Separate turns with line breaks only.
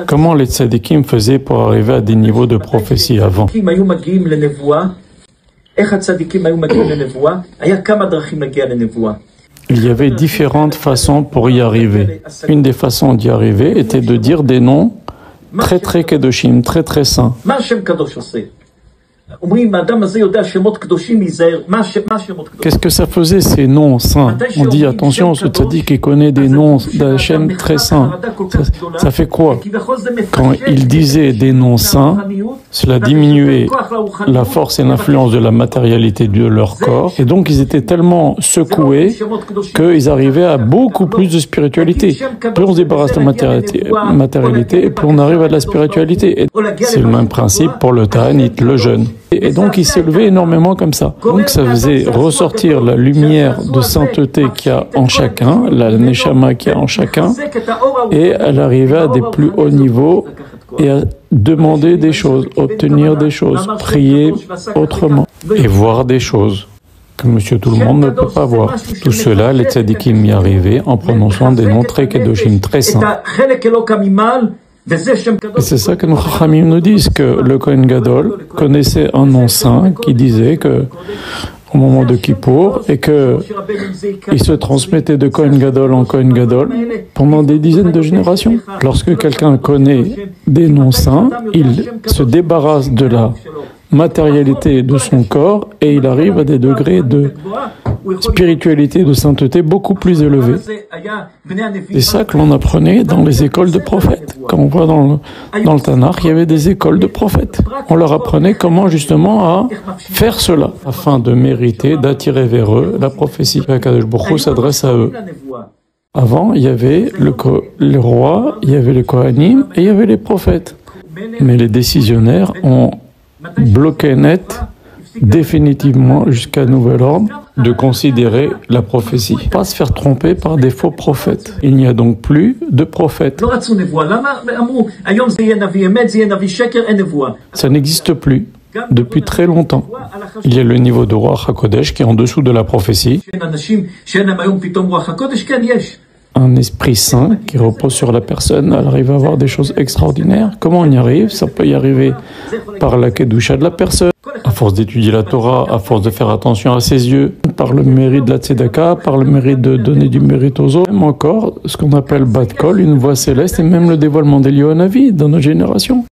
Comment les tzadikim faisaient pour arriver à des niveaux de prophétie avant? Il y avait différentes façons pour y arriver. Une des façons d'y arriver était de dire des noms très kedoshim, très saints. Qu'est-ce que ça faisait ces noms saints? On dit attention, ce tzaddik qui connaît des noms d'Hachem très saints. Ça fait quoi? Quand il disait des noms saints, cela diminuait la force et l'influence de la matérialité de leur corps. Et donc ils étaient tellement secoués qu'ils arrivaient à beaucoup plus de spiritualité. Plus on se débarrasse de la matérialité, et plus on arrive à de la spiritualité. C'est le même principe pour le Ta'anit, le jeûne. Et donc il s'est levé énormément comme ça. Donc ça faisait ressortir la lumière de sainteté qu'il y a en chacun, la neshama qu'il y a en chacun, et elle arrivait à des plus hauts niveaux et à demander des choses, obtenir des choses, prier autrement et voir des choses que monsieur tout le monde ne peut pas voir. Tout cela, les tzadikim y arrivaient en prononçant des noms très kedoshim, très saints. Et c'est ça que nos Chachamim nous disent, que le Kohen Gadol connaissait un nom saint qui disait que au moment de Kippour, et qu'il se transmettait de Kohen Gadol en Kohen Gadol pendant des dizaines de générations. Lorsque quelqu'un connaît des noms saints, il se débarrasse de la matérialité de son corps et il arrive à des degrés de spiritualité, de sainteté beaucoup plus élevés. C'est ça que l'on apprenait dans les écoles de prophètes. Quand on voit dans le Tanakh, il y avait des écoles de prophètes. On leur apprenait comment justement à faire cela, afin de mériter, d'attirer vers eux la prophétie. Akadosh Baruch Hu s'adresse à eux. Avant, il y avait le roi, il y avait les Kohanim et il y avait les prophètes. Mais les décisionnaires ont bloqué net, définitivement, jusqu'à nouvel ordre, de considérer la prophétie. Pas se faire tromper par des faux prophètes. Il n'y a donc plus de prophètes. Ça n'existe plus depuis très longtemps. Il y a le niveau de Ruach HaKodesh qui est en dessous de la prophétie. Un esprit saint qui repose sur la personne, elle arrive à voir des choses extraordinaires. Comment on y arrive? Ça peut y arriver par la kedusha de la personne, à force d'étudier la Torah, à force de faire attention à ses yeux, par le mérite de la tzedaka, par le mérite de donner du mérite aux autres, même encore ce qu'on appelle bat kol, une voix céleste, et même le dévoilement d'Eliyahu Hanavi dans notre génération.